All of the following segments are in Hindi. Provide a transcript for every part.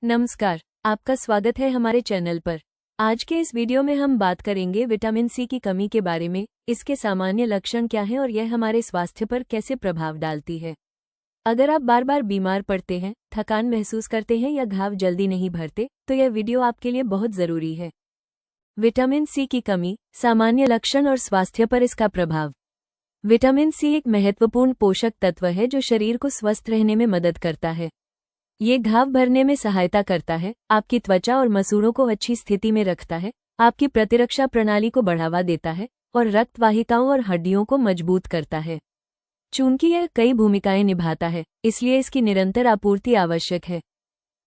नमस्कार, आपका स्वागत है हमारे चैनल पर। आज के इस वीडियो में हम बात करेंगे विटामिन सी की कमी के बारे में, इसके सामान्य लक्षण क्या हैं और यह हमारे स्वास्थ्य पर कैसे प्रभाव डालती है। अगर आप बार बार बीमार पड़ते हैं, थकान महसूस करते हैं या घाव जल्दी नहीं भरते, तो यह वीडियो आपके लिए बहुत ज़रूरी है। विटामिन सी की कमी, सामान्य लक्षण और स्वास्थ्य पर इसका प्रभाव। विटामिन सी एक महत्वपूर्ण पोषक तत्व है जो शरीर को स्वस्थ रहने में मदद करता है। ये घाव भरने में सहायता करता है, आपकी त्वचा और मसूड़ों को अच्छी स्थिति में रखता है, आपकी प्रतिरक्षा प्रणाली को बढ़ावा देता है और रक्त वाहिकाओं और हड्डियों को मजबूत करता है। चूंकि यह कई भूमिकाएं निभाता है, इसलिए इसकी निरंतर आपूर्ति आवश्यक है।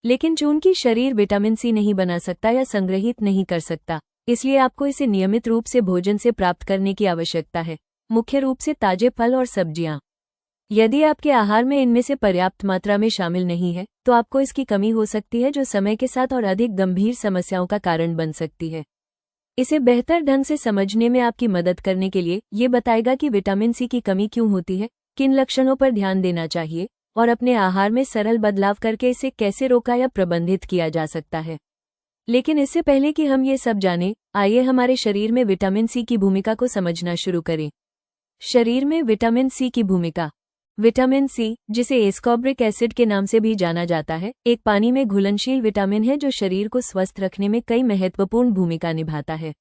लेकिन चूंकि शरीर विटामिन सी नहीं बना सकता या संग्रहित नहीं कर सकता, इसलिए आपको इसे नियमित रूप से भोजन से प्राप्त करने की आवश्यकता है, मुख्य रूप से ताजे फल और सब्जियां। यदि आपके आहार में इनमें से पर्याप्त मात्रा में शामिल नहीं है, तो आपको इसकी कमी हो सकती है, जो समय के साथ और अधिक गंभीर समस्याओं का कारण बन सकती है। इसे बेहतर ढंग से समझने में आपकी मदद करने के लिए ये बताएगा कि विटामिन सी की कमी क्यों होती है, किन लक्षणों पर ध्यान देना चाहिए और अपने आहार में सरल बदलाव करके इसे कैसे रोका या प्रबंधित किया जा सकता है। लेकिन इससे पहले कि हम ये सब जानें, आइए हमारे शरीर में विटामिन सी की भूमिका को समझना शुरू करें। शरीर में विटामिन सी की भूमिका। विटामिन सी, जिसे एस्कॉर्बिक एसिड के नाम से भी जाना जाता है, एक पानी में घुलनशील विटामिन है जो शरीर को स्वस्थ रखने में कई महत्वपूर्ण भूमिका निभाता है।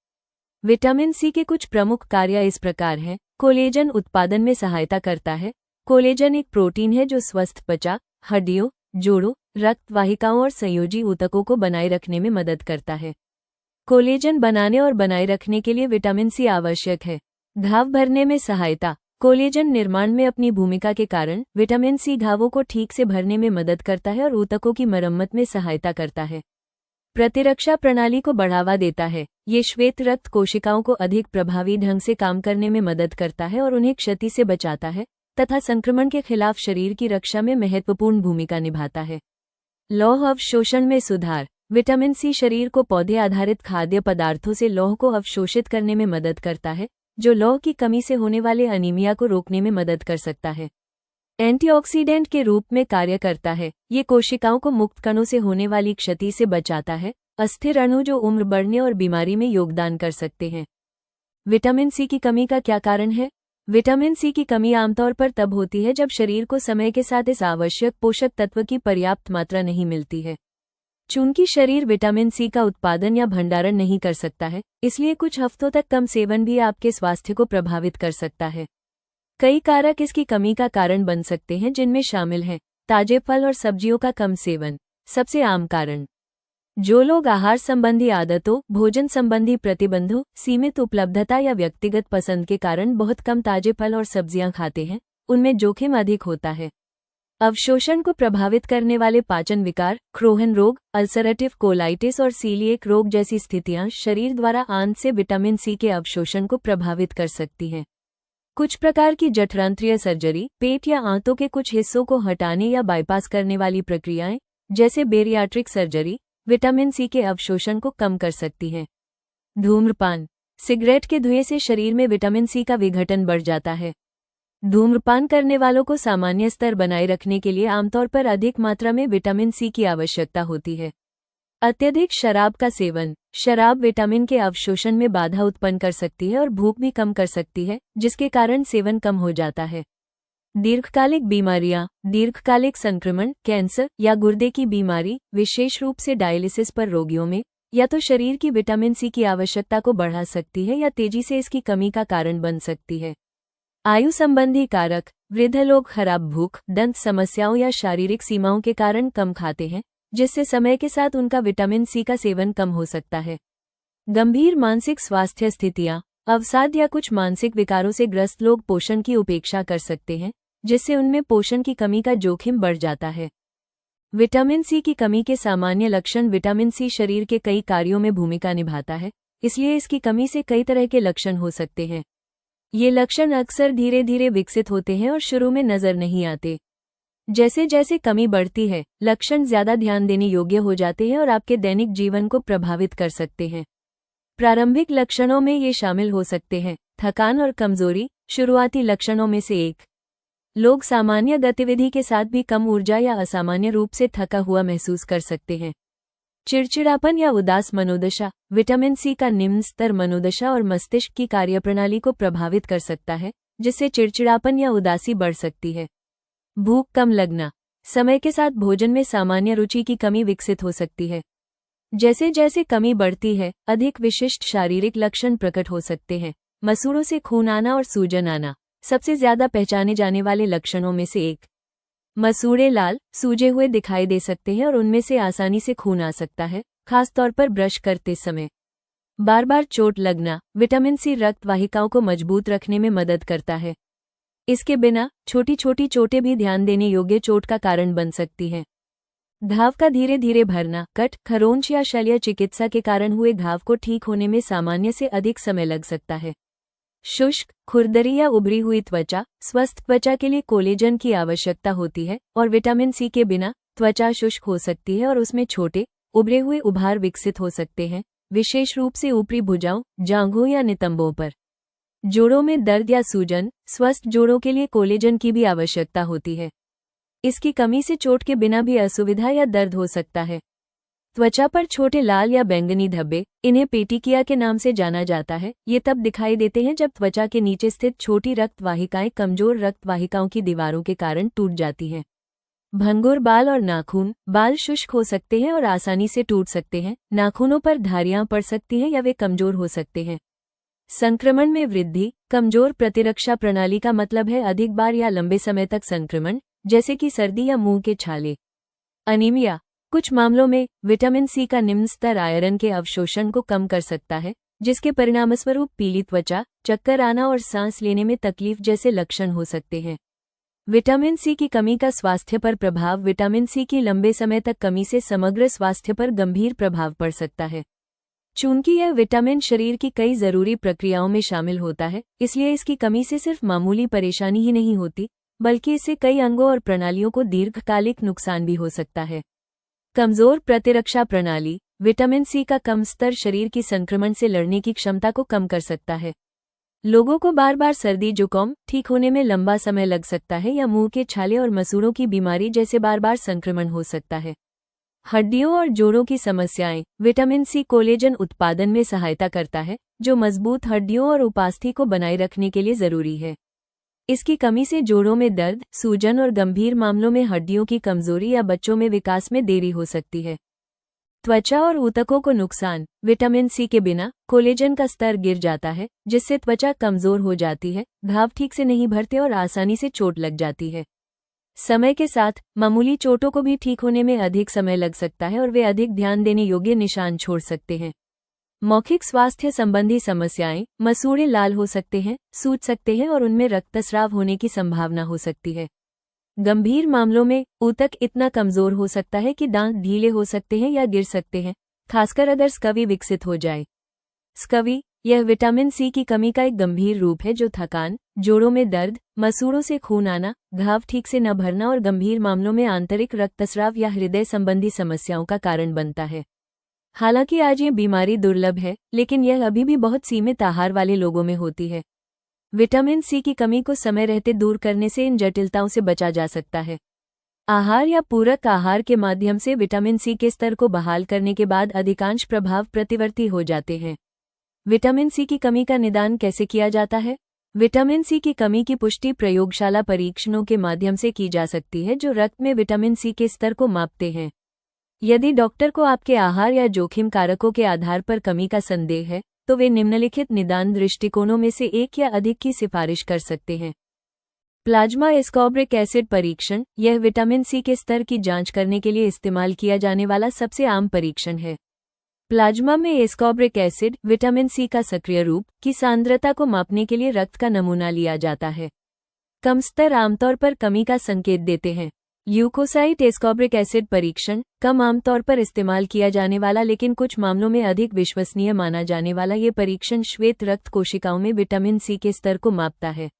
विटामिन सी के कुछ प्रमुख कार्य इस प्रकार हैं। कोलेजन उत्पादन में सहायता करता है। कोलेजन एक प्रोटीन है जो स्वस्थ त्वचा, हड्डियों, जोड़ों, रक्त वाहिकाओं और संयोजी ऊतकों को बनाए रखने में मदद करता है। कोलेजन बनाने और बनाए रखने के लिए विटामिन सी आवश्यक है। घाव भरने में सहायता। कोलेजन निर्माण में अपनी भूमिका के कारण विटामिन सी घावों को ठीक से भरने में मदद करता है और ऊतकों की मरम्मत में सहायता करता है। प्रतिरक्षा प्रणाली को बढ़ावा देता है। ये श्वेत रक्त कोशिकाओं को अधिक प्रभावी ढंग से काम करने में मदद करता है और उन्हें क्षति से बचाता है तथा संक्रमण के खिलाफ शरीर की रक्षा में महत्वपूर्ण भूमिका निभाता है। लौह अवशोषण में सुधार। विटामिन सी शरीर को पौधे आधारित खाद्य पदार्थों से लौह को अवशोषित करने में मदद करता है, जो लौह की कमी से होने वाले अनीमिया को रोकने में मदद कर सकता है। एंटीऑक्सीडेंट के रूप में कार्य करता है। ये कोशिकाओं को मुक्त कणों से होने वाली क्षति से बचाता है, अस्थिर अणु जो उम्र बढ़ने और बीमारी में योगदान कर सकते हैं। विटामिन सी की कमी का क्या कारण है? विटामिन सी की कमी आमतौर पर तब होती है जब शरीर को समय के साथ इस आवश्यक पोषक तत्व की पर्याप्त मात्रा नहीं मिलती है। चूंकि शरीर विटामिन सी का उत्पादन या भंडारण नहीं कर सकता है, इसलिए कुछ हफ्तों तक कम सेवन भी आपके स्वास्थ्य को प्रभावित कर सकता है। कई कारक इसकी कमी का कारण बन सकते हैं, जिनमें शामिल हैं ताजे फल और सब्जियों का कम सेवन। सबसे आम कारण। जो लोग आहार संबंधी आदतों, भोजन संबंधी प्रतिबंधों, सीमित उपलब्धता या व्यक्तिगत पसंद के कारण बहुत कम ताजे फल और सब्जियां खाते हैं, उनमें जोखिम अधिक होता है। अवशोषण को प्रभावित करने वाले पाचन विकार, क्रोहन रोग, अल्सरेटिव कोलाइटिस और सीलिएक रोग जैसी स्थितियां शरीर द्वारा आंत से विटामिन सी के अवशोषण को प्रभावित कर सकती हैं। कुछ प्रकार की जठरांत्रिय सर्जरी, पेट या आंतों के कुछ हिस्सों को हटाने या बाईपास करने वाली प्रक्रियाएं, जैसे बेरियाट्रिक सर्जरी, विटामिन सी के अवशोषण को कम कर सकती हैं। धूम्रपान। सिगरेट के धुएं से शरीर में विटामिन सी का विघटन बढ़ जाता है। धूम्रपान करने वालों को सामान्य स्तर बनाए रखने के लिए आमतौर पर अधिक मात्रा में विटामिन सी की आवश्यकता होती है। अत्यधिक शराब का सेवन। शराब विटामिन के अवशोषण में बाधा उत्पन्न कर सकती है और भूख भी कम कर सकती है, जिसके कारण सेवन कम हो जाता है। दीर्घकालिक बीमारियां। दीर्घकालिक संक्रमण, कैंसर या गुर्दे की बीमारी, विशेष रूप से डायलिसिस पर रोगियों में, या तो शरीर की विटामिन सी की आवश्यकता को बढ़ा सकती है या तेजी से इसकी कमी का कारण बन सकती है। आयु संबंधी कारक। वृद्ध लोग खराब भूख, दंत समस्याओं या शारीरिक सीमाओं के कारण कम खाते हैं, जिससे समय के साथ उनका विटामिन सी का सेवन कम हो सकता है। गंभीर मानसिक स्वास्थ्य स्थितियां। अवसाद या कुछ मानसिक विकारों से ग्रस्त लोग पोषण की उपेक्षा कर सकते हैं, जिससे उनमें पोषण की कमी का जोखिम बढ़ जाता है। विटामिन सी की कमी के सामान्य लक्षण। विटामिन सी शरीर के कई कार्यों में भूमिका निभाता है, इसलिए इसकी कमी से कई तरह के लक्षण हो सकते हैं। ये लक्षण अक्सर धीरे धीरे विकसित होते हैं और शुरू में नजर नहीं आते। जैसे जैसे कमी बढ़ती है, लक्षण ज्यादा ध्यान देने योग्य हो जाते हैं और आपके दैनिक जीवन को प्रभावित कर सकते हैं। प्रारंभिक लक्षणों में ये शामिल हो सकते हैं थकान और कमजोरी। शुरुआती लक्षणों में से एक। लोग सामान्य गतिविधि के साथ भी कम ऊर्जा या असामान्य रूप से थका हुआ महसूस कर सकते हैं। चिड़चिड़ापन या उदास मनोदशा। विटामिन सी का निम्न स्तर मनोदशा और मस्तिष्क की कार्यप्रणाली को प्रभावित कर सकता है, जिससे चिड़चिड़ापन या उदासी बढ़ सकती है। भूख कम लगना। समय के साथ भोजन में सामान्य रुचि की कमी विकसित हो सकती है। जैसे जैसे कमी बढ़ती है, अधिक विशिष्ट शारीरिक लक्षण प्रकट हो सकते हैं। मसूड़ों से खून आना और सूजन आना सबसे ज्यादा पहचाने जाने वाले लक्षणों में से एक। मसूड़े लाल, सूजे हुए दिखाई दे सकते हैं और उनमें से आसानी से खून आ सकता है, खासतौर पर ब्रश करते समय। बार बार चोट लगना। विटामिन सी रक्त वाहिकाओं को मजबूत रखने में मदद करता है। इसके बिना छोटी छोटी चोटें भी ध्यान देने योग्य चोट का कारण बन सकती हैं। घाव का धीरे धीरे भरना। कट, खरोंच या शल्य चिकित्सा के कारण हुए घाव को ठीक होने में सामान्य से अधिक समय लग सकता है। शुष्क, खुरदरी या उभरी हुई त्वचा। स्वस्थ त्वचा के लिए कोलेजन की आवश्यकता होती है और विटामिन सी के बिना त्वचा शुष्क हो सकती है और उसमें छोटे उभरे हुए उभार विकसित हो सकते हैं, विशेष रूप से ऊपरी भुजाओं, जांघों या नितंबों पर। जोड़ों में दर्द या सूजन। स्वस्थ जोड़ों के लिए कोलेजन की भी आवश्यकता होती है। इसकी कमी से चोट के बिना भी असुविधा या दर्द हो सकता है। त्वचा पर छोटे लाल या बैंगनी धब्बे, इन्हें पेटिकिया के नाम से जाना जाता है, ये तब दिखाई देते हैं जब त्वचा के नीचे स्थित छोटी रक्त वाहिकाएं कमजोर रक्त वाहिकाओं की दीवारों के कारण टूट जाती हैं। भंगुर बाल और नाखून। बाल शुष्क हो सकते हैं और आसानी से टूट सकते हैं। नाखूनों पर धारियां पड़ सकती हैं या वे कमजोर हो सकते हैं। संक्रमण में वृद्धि। कमजोर प्रतिरक्षा प्रणाली का मतलब है अधिक बार या लंबे समय तक संक्रमण, जैसे कि सर्दी या मुंह के छाले। अनीमिया। कुछ मामलों में विटामिन सी का निम्न स्तर आयरन के अवशोषण को कम कर सकता है, जिसके परिणामस्वरूप पीली त्वचा, चक्कर आना और सांस लेने में तकलीफ जैसे लक्षण हो सकते हैं। विटामिन सी की कमी का स्वास्थ्य पर प्रभाव। विटामिन सी की लंबे समय तक कमी से समग्र स्वास्थ्य पर गंभीर प्रभाव पड़ सकता है। चूंकि यह विटामिन शरीर की कई जरूरी प्रक्रियाओं में शामिल होता है, इसलिए इसकी कमी से सिर्फ मामूली परेशानी ही नहीं होती, बल्कि इससे कई अंगों और प्रणालियों को दीर्घकालिक नुकसान भी हो सकता है। कमजोर प्रतिरक्षा प्रणाली। विटामिन सी का कम स्तर शरीर की संक्रमण से लड़ने की क्षमता को कम कर सकता है। लोगों को बार बार सर्दी जुकाम ठीक होने में लंबा समय लग सकता है या मुंह के छाले और मसूड़ों की बीमारी जैसे बार बार संक्रमण हो सकता है। हड्डियों और जोड़ों की समस्याएं। विटामिन सी कोलेजन उत्पादन में सहायता करता है, जो मजबूत हड्डियों और उपास्थि को बनाए रखने के लिए जरूरी है। इसकी कमी से जोड़ों में दर्द, सूजन और गंभीर मामलों में हड्डियों की कमजोरी या बच्चों में विकास में देरी हो सकती है। त्वचा और ऊतकों को नुकसान। विटामिन सी के बिना कोलेजन का स्तर गिर जाता है, जिससे त्वचा कमजोर हो जाती है, घाव ठीक से नहीं भरते और आसानी से चोट लग जाती है। समय के साथ मामूली चोटों को भी ठीक होने में अधिक समय लग सकता है और वे अधिक ध्यान देने योग्य निशान छोड़ सकते हैं। मौखिक स्वास्थ्य संबंधी समस्याएं। मसूड़े लाल हो सकते हैं, सूज सकते हैं और उनमें रक्तस्राव होने की संभावना हो सकती है। गंभीर मामलों में ऊतक इतना कमजोर हो सकता है कि दांत ढीले हो सकते हैं या गिर सकते हैं, खासकर अगर स्कवी विकसित हो जाए। स्कवी, यह विटामिन सी की कमी का एक गंभीर रूप है जो थकान, जोड़ों में दर्द, मसूड़ों से खून आना, घाव ठीक से न भरना और गंभीर मामलों में आंतरिक रक्तस्राव या हृदय संबंधी समस्याओं का कारण बनता है। हालांकि आज ये बीमारी दुर्लभ है, लेकिन यह अभी भी बहुत सीमित आहार वाले लोगों में होती है। विटामिन सी की कमी को समय रहते दूर करने से इन जटिलताओं से बचा जा सकता है। आहार या पूरक आहार के माध्यम से विटामिन सी के स्तर को बहाल करने के बाद अधिकांश प्रभाव प्रतिवर्ती हो जाते हैं। विटामिन सी की कमी का निदान कैसे किया जाता है? विटामिन सी की कमी की पुष्टि प्रयोगशाला परीक्षणों के माध्यम से की जा सकती है, जो रक्त में विटामिन सी के स्तर को मापते हैं। यदि डॉक्टर को आपके आहार या जोखिम कारकों के आधार पर कमी का संदेह है, तो वे निम्नलिखित निदान दृष्टिकोणों में से एक या अधिक की सिफारिश कर सकते हैं। प्लाज्मा एस्कॉर्बिक एसिड परीक्षण। यह विटामिन सी के स्तर की जांच करने के लिए इस्तेमाल किया जाने वाला सबसे आम परीक्षण है। प्लाज्मा में एस्कॉर्बिक एसिड, विटामिन सी का सक्रिय रूप, की सांद्रता को मापने के लिए रक्त का नमूना लिया जाता है। कम स्तर आमतौर पर कमी का संकेत देते हैं। ल्यूकोसाइट एस्कॉर्बिक एसिड परीक्षण कम आमतौर पर इस्तेमाल किया जाने वाला लेकिन कुछ मामलों में अधिक विश्वसनीय माना जाने वाला ये परीक्षण श्वेत रक्त कोशिकाओं में विटामिन सी के स्तर को मापता है।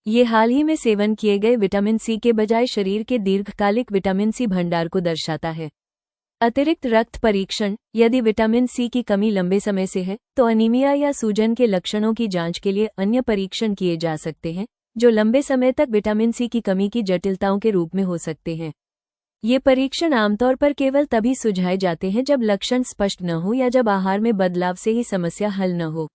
ये हाल ही में सेवन किए गए विटामिन सी के बजाय शरीर के दीर्घकालिक विटामिन सी भंडार को दर्शाता है। अतिरिक्त रक्त परीक्षण। यदि विटामिन सी की कमी लंबे समय से है, तो अनीमिया या सूजन के लक्षणों की जांच के लिए अन्य परीक्षण किए जा सकते हैं, जो लंबे समय तक विटामिन सी की कमी की जटिलताओं के रूप में हो सकते हैं। ये परीक्षण आमतौर पर केवल तभी सुझाए जाते हैं जब लक्षण स्पष्ट न हो या जब आहार में बदलाव से ही समस्या हल न हो।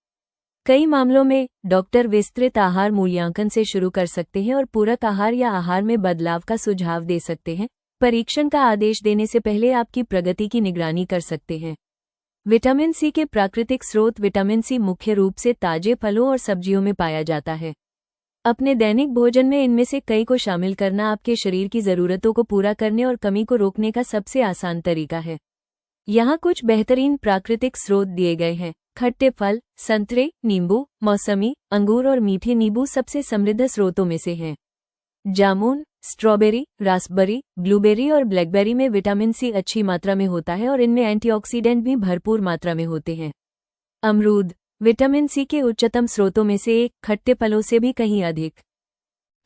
कई मामलों में डॉक्टर विस्तृत आहार मूल्यांकन से शुरू कर सकते हैं और पूरक आहार या आहार में बदलाव का सुझाव दे सकते हैं। परीक्षण का आदेश देने से पहले आपकी प्रगति की निगरानी कर सकते हैं। विटामिन सी के प्राकृतिक स्रोत। विटामिन सी मुख्य रूप से ताजे फलों और सब्जियों में पाया जाता है। अपने दैनिक भोजन में इनमें से कई को शामिल करना आपके शरीर की ज़रूरतों को पूरा करने और कमी को रोकने का सबसे आसान तरीका है। यहाँ कुछ बेहतरीन प्राकृतिक स्रोत दिए गए हैं। खट्टे फल, संतरे, नींबू, मौसमी, अंगूर और मीठे नींबू सबसे समृद्ध स्रोतों में से हैं। जामुन, स्ट्रॉबेरी, रास्पबेरी, ब्लूबेरी और ब्लैकबेरी में विटामिन सी अच्छी मात्रा में होता है और इनमें एंटीऑक्सीडेंट भी भरपूर मात्रा में होते हैं। अमरूद विटामिन सी के उच्चतम स्रोतों में से एक, खट्टे फलों से भी कहीं अधिक।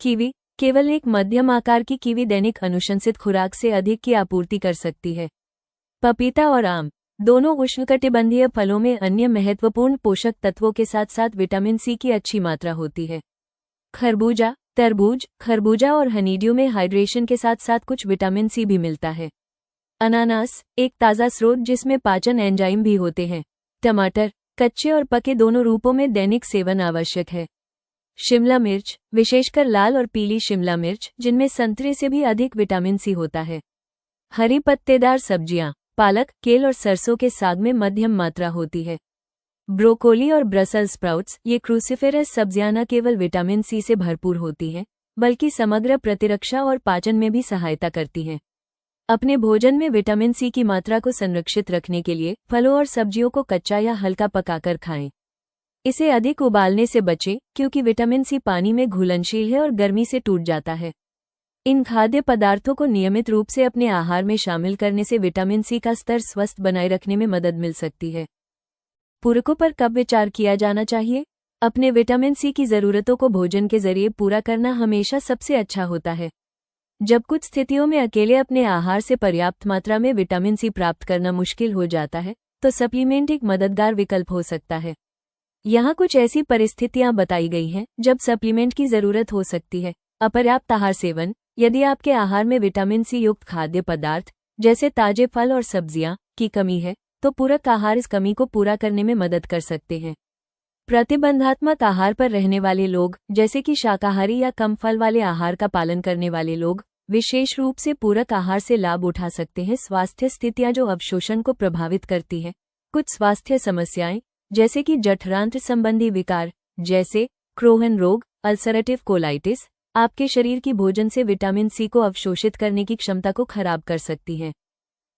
कीवी, केवल एक मध्यम आकार की कीवी दैनिक अनुशंसित खुराक से अधिक की आपूर्ति कर सकती है। पपीता और आम, दोनों उष्णकटिबंधीय फलों में अन्य महत्वपूर्ण पोषक तत्वों के साथ साथ विटामिन सी की अच्छी मात्रा होती है। खरबूजा, तरबूज, खरबूजा और हनीड्यू में हाइड्रेशन के साथ साथ कुछ विटामिन सी भी मिलता है। अनानास, एक ताज़ा स्रोत जिसमें पाचन एंजाइम भी होते हैं। टमाटर, कच्चे और पके दोनों रूपों में दैनिक सेवन आवश्यक है। शिमला मिर्च, विशेषकर लाल और पीली शिमला मिर्च, जिनमें संतरे से भी अधिक विटामिन सी होता है। हरी पत्तेदार सब्जियां, पालक, केल और सरसों के साग में मध्यम मात्रा होती है। ब्रोकोली और ब्रसेल्स स्प्राउट्स, ये क्रूसिफेरस सब्जियां न केवल विटामिन सी से भरपूर होती हैं, बल्कि समग्र प्रतिरक्षा और पाचन में भी सहायता करती हैं। अपने भोजन में विटामिन सी की मात्रा को संरक्षित रखने के लिए फलों और सब्जियों को कच्चा या हल्का पकाकर खाएं। इसे अधिक उबालने से बचें क्योंकि विटामिन सी पानी में घुलनशील है और गर्मी से टूट जाता है। इन खाद्य पदार्थों को नियमित रूप से अपने आहार में शामिल करने से विटामिन सी का स्तर स्वस्थ बनाए रखने में मदद मिल सकती है। पूरकों पर कब विचार किया जाना चाहिए? अपने विटामिन सी की ज़रूरतों को भोजन के जरिए पूरा करना हमेशा सबसे अच्छा होता है। जब कुछ स्थितियों में अकेले अपने आहार से पर्याप्त मात्रा में विटामिन सी प्राप्त करना मुश्किल हो जाता है, तो सप्लीमेंट एक मददगार विकल्प हो सकता है। यहाँ कुछ ऐसी परिस्थितियाँ बताई गई हैं जब सप्लीमेंट की ज़रूरत हो सकती है। अपर्याप्त आहार सेवन, यदि आपके आहार में विटामिन सी युक्त खाद्य पदार्थ जैसे ताजे फल और सब्जियां की कमी है, तो पूरक आहार इस कमी को पूरा करने में मदद कर सकते हैं। प्रतिबंधात्मक आहार पर रहने वाले लोग, जैसे कि शाकाहारी या कम फल वाले आहार का पालन करने वाले लोग, विशेष रूप से पूरक आहार से लाभ उठा सकते हैं। स्वास्थ्य स्थितियां जो अवशोषण को प्रभावित करती हैं। कुछ स्वास्थ्य समस्याएं, जैसे कि जठरांत्र संबंधी विकार जैसे क्रोहन रोग, अल्सरेटिव कोलाइटिस, आपके शरीर की भोजन से विटामिन सी को अवशोषित करने की क्षमता को खराब कर सकती हैं।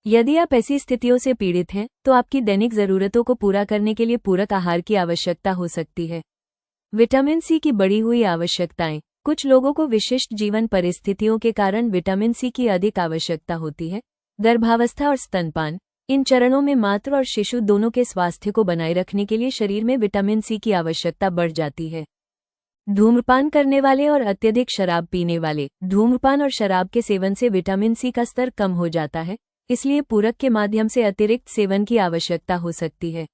यदि आप ऐसी स्थितियों से पीड़ित हैं, तो आपकी दैनिक ज़रूरतों को पूरा करने के लिए पूरक आहार की आवश्यकता हो सकती है। विटामिन सी की बढ़ी हुई आवश्यकताएं, कुछ लोगों को विशिष्ट जीवन परिस्थितियों के कारण विटामिन सी की अधिक आवश्यकता होती है। गर्भावस्था और स्तनपान, इन चरणों में मातृ और शिशु दोनों के स्वास्थ्य को बनाए रखने के लिए शरीर में विटामिन सी की आवश्यकता बढ़ जाती है। धूम्रपान करने वाले और अत्यधिक शराब पीने वाले, धूम्रपान और शराब के सेवन से विटामिन सी का स्तर कम हो जाता है, इसलिए पूरक के माध्यम से अतिरिक्त सेवन की आवश्यकता हो सकती है।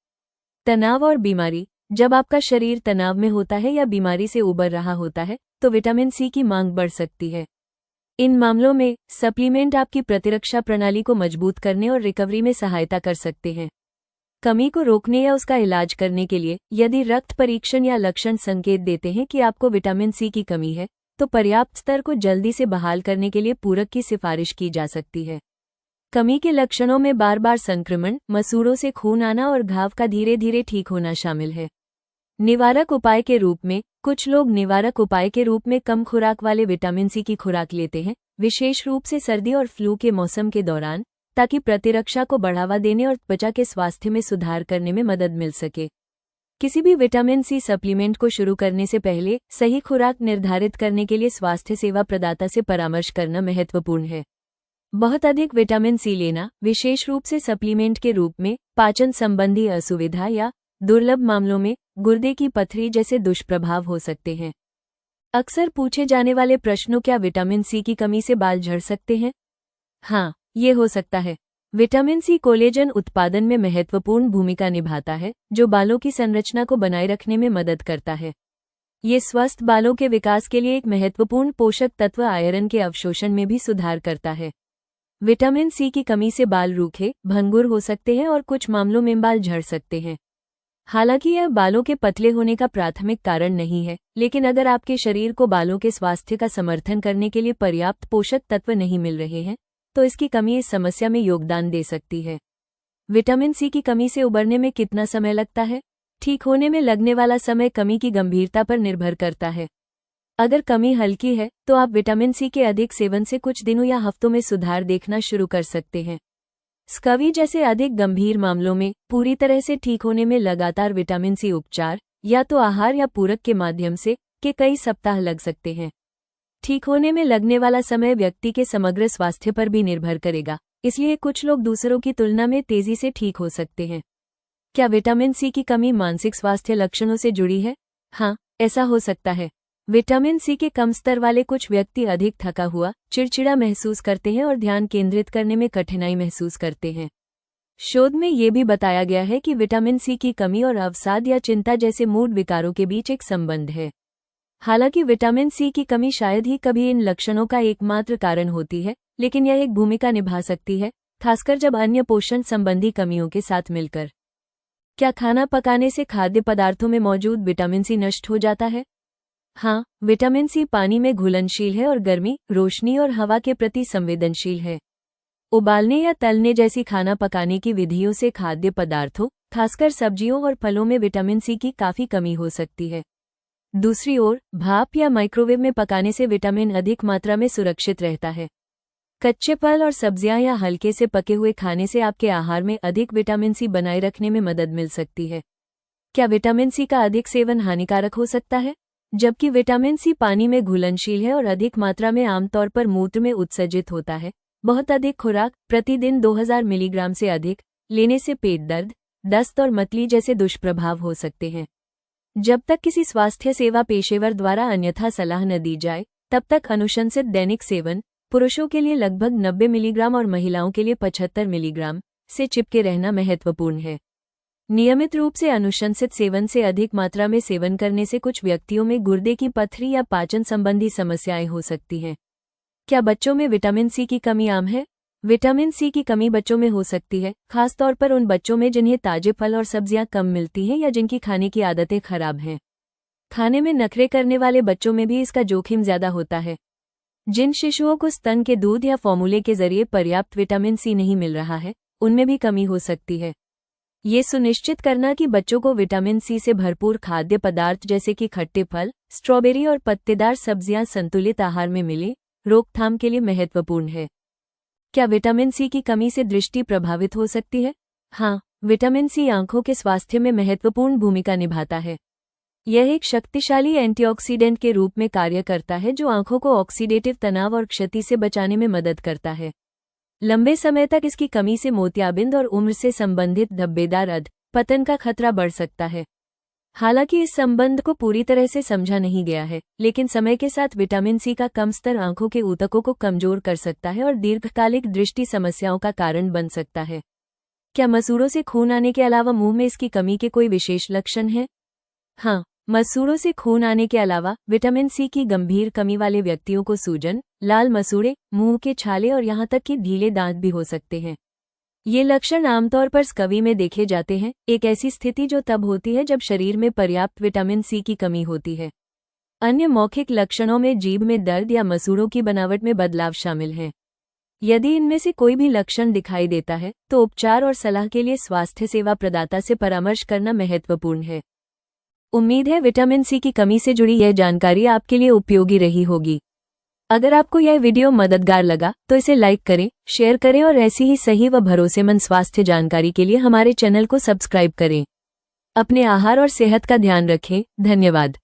तनाव और बीमारी, जब आपका शरीर तनाव में होता है या बीमारी से उबर रहा होता है, तो विटामिन सी की मांग बढ़ सकती है। इन मामलों में सप्लीमेंट आपकी प्रतिरक्षा प्रणाली को मजबूत करने और रिकवरी में सहायता कर सकते हैं। कमी को रोकने या उसका इलाज करने के लिए, यदि रक्त परीक्षण या लक्षण संकेत देते हैं कि आपको विटामिन सी की कमी है, तो पर्याप्त स्तर को जल्दी से बहाल करने के लिए पूरक की सिफारिश की जा सकती है। कमी के लक्षणों में बार बार संक्रमण, मसूड़ों से खून आना और घाव का धीरे धीरे ठीक होना शामिल है। निवारक उपाय के रूप में, कुछ लोग निवारक उपाय के रूप में कम खुराक वाले विटामिन सी की खुराक लेते हैं, विशेष रूप से सर्दी और फ्लू के मौसम के दौरान, ताकि प्रतिरक्षा को बढ़ावा देने और त्वचा के स्वास्थ्य में सुधार करने में मदद मिल सके। किसी भी विटामिन सी सप्लीमेंट को शुरू करने से पहले सही खुराक निर्धारित करने के लिए स्वास्थ्य सेवा प्रदाता से परामर्श करना महत्वपूर्ण है। बहुत अधिक विटामिन सी लेना, विशेष रूप से सप्लीमेंट के रूप में, पाचन संबंधी असुविधा या दुर्लभ मामलों में गुर्दे की पथरी जैसे दुष्प्रभाव हो सकते हैं। अक्सर पूछे जाने वाले प्रश्नों, क्या विटामिन सी की कमी से बाल झड़ सकते हैं? हाँ, ये हो सकता है। विटामिन सी कोलेजन उत्पादन में महत्वपूर्ण भूमिका निभाता है, जो बालों की संरचना को बनाए रखने में मदद करता है। ये स्वस्थ बालों के विकास के लिए एक महत्वपूर्ण पोषक तत्व आयरन के अवशोषण में भी सुधार करता है। विटामिन सी की कमी से बाल रूखे, भंगुर हो सकते हैं और कुछ मामलों में बाल झड़ सकते हैं। हालांकि यह बालों के पतले होने का प्राथमिक कारण नहीं है, लेकिन अगर आपके शरीर को बालों के स्वास्थ्य का समर्थन करने के लिए पर्याप्त पोषक तत्व नहीं मिल रहे हैं, तो इसकी कमी इस समस्या में योगदान दे सकती है। विटामिन सी की कमी से उबरने में कितना समय लगता है? ठीक होने में लगने वाला समय कमी की गंभीरता पर निर्भर करता है। अगर कमी हल्की है, तो आप विटामिन सी के अधिक सेवन से कुछ दिनों या हफ्तों में सुधार देखना शुरू कर सकते हैं। स्कवी जैसे अधिक गंभीर मामलों में पूरी तरह से ठीक होने में लगातार विटामिन सी उपचार या तो आहार या पूरक के माध्यम से के कई सप्ताह लग सकते हैं। ठीक होने में लगने वाला समय व्यक्ति के समग्र स्वास्थ्य पर भी निर्भर करेगा, इसलिए कुछ लोग दूसरों की तुलना में तेजी से ठीक हो सकते हैं। क्या विटामिन सी की कमी मानसिक स्वास्थ्य लक्षणों से जुड़ी है? हाँ, ऐसा हो सकता है। विटामिन सी के कम स्तर वाले कुछ व्यक्ति अधिक थका हुआ, चिड़चिड़ा महसूस करते हैं और ध्यान केंद्रित करने में कठिनाई महसूस करते हैं। शोध में ये भी बताया गया है कि विटामिन सी की कमी और अवसाद या चिंता जैसे मूड विकारों के बीच एक संबंध है। हालांकि विटामिन सी की कमी शायद ही कभी इन लक्षणों का एकमात्र कारण होती है, लेकिन यह एक भूमिका निभा सकती है, खासकर जब अन्य पोषण संबंधी कमियों के साथ मिलकर। क्या खाना पकाने से खाद्य पदार्थों में मौजूद विटामिन सी नष्ट हो जाता है? हाँ, विटामिन सी पानी में घुलनशील है और गर्मी, रोशनी और हवा के प्रति संवेदनशील है। उबालने या तलने जैसी खाना पकाने की विधियों से खाद्य पदार्थों, खासकर सब्जियों और फलों में विटामिन सी की काफी कमी हो सकती है। दूसरी ओर, भाप या माइक्रोवेव में पकाने से विटामिन अधिक मात्रा में सुरक्षित रहता है। कच्चे फल और सब्जियां या हल्के से पके हुए खाने से आपके आहार में अधिक विटामिन सी बनाए रखने में मदद मिल सकती है। क्या विटामिन सी का अधिक सेवन हानिकारक हो सकता है? जबकि विटामिन सी पानी में घुलनशील है और अधिक मात्रा में आमतौर पर मूत्र में उत्सर्जित होता है, बहुत अधिक खुराक, प्रतिदिन 2000 मिलीग्राम से अधिक लेने से पेट दर्द, दस्त और मतली जैसे दुष्प्रभाव हो सकते हैं। जब तक किसी स्वास्थ्य सेवा पेशेवर द्वारा अन्यथा सलाह न दी जाए, तब तक अनुशंसित दैनिक सेवन पुरुषों के लिए लगभग 90 मिलीग्राम और महिलाओं के लिए 75 मिलीग्राम से चिपके रहना महत्वपूर्ण है। नियमित रूप से अनुशंसित सेवन से अधिक मात्रा में सेवन करने से कुछ व्यक्तियों में गुर्दे की पथरी या पाचन संबंधी समस्याएं हो सकती हैं। क्या बच्चों में विटामिन सी की कमी आम है? विटामिन सी की कमी बच्चों में हो सकती है, खासतौर पर उन बच्चों में जिन्हें ताजे फल और सब्जियां कम मिलती हैं या जिनकी खाने की आदतें खराब हैं। खाने में नखरे करने वाले बच्चों में भी इसका जोखिम ज्यादा होता है। जिन शिशुओं को स्तन के दूध या फॉर्मूले के जरिए पर्याप्त विटामिन सी नहीं मिल रहा है, उनमें भी कमी हो सकती है। ये सुनिश्चित करना कि बच्चों को विटामिन सी से भरपूर खाद्य पदार्थ जैसे कि खट्टे फल, स्ट्रॉबेरी और पत्तेदार सब्जियां संतुलित आहार में मिले, रोकथाम के लिए महत्वपूर्ण है। क्या विटामिन सी की कमी से दृष्टि प्रभावित हो सकती है? हाँ, विटामिन सी आंखों के स्वास्थ्य में महत्वपूर्ण भूमिका निभाता है। यह एक शक्तिशाली एंटीऑक्सीडेंट के रूप में कार्य करता है जो आंखों को ऑक्सीडेटिव तनाव और क्षति से बचाने में मदद करता है। लंबे समय तक इसकी कमी से मोतियाबिंद और उम्र से संबंधित धब्बेदार अध पतन का खतरा बढ़ सकता है। हालांकि इस संबंध को पूरी तरह से समझा नहीं गया है, लेकिन समय के साथ विटामिन सी का कम स्तर आंखों के ऊतकों को कमजोर कर सकता है और दीर्घकालिक दृष्टि समस्याओं का कारण बन सकता है। क्या मसूड़ों से खून आने के अलावा मुंह में इसकी कमी के कोई विशेष लक्षण हैं? हाँ, मसूड़ों से खून आने के अलावा विटामिन सी की गंभीर कमी वाले व्यक्तियों को सूजन, लाल मसूड़े, मुंह के छाले और यहाँ तक कि ढीले दांत भी हो सकते हैं। ये लक्षण आमतौर पर स्कवी में देखे जाते हैं, एक ऐसी स्थिति जो तब होती है जब शरीर में पर्याप्त विटामिन सी की कमी होती है। अन्य मौखिक लक्षणों में जीभ में दर्द या मसूड़ों की बनावट में बदलाव शामिल हैं। यदि इनमें से कोई भी लक्षण दिखाई देता है, तो उपचार और सलाह के लिए स्वास्थ्य सेवा प्रदाता से परामर्श करना महत्वपूर्ण है। उम्मीद है विटामिन सी की कमी से जुड़ी यह जानकारी आपके लिए उपयोगी रही होगी। अगर आपको यह वीडियो मददगार लगा तो इसे लाइक करें, शेयर करें और ऐसी ही सही व भरोसेमंद स्वास्थ्य जानकारी के लिए हमारे चैनल को सब्सक्राइब करें। अपने आहार और सेहत का ध्यान रखें। धन्यवाद।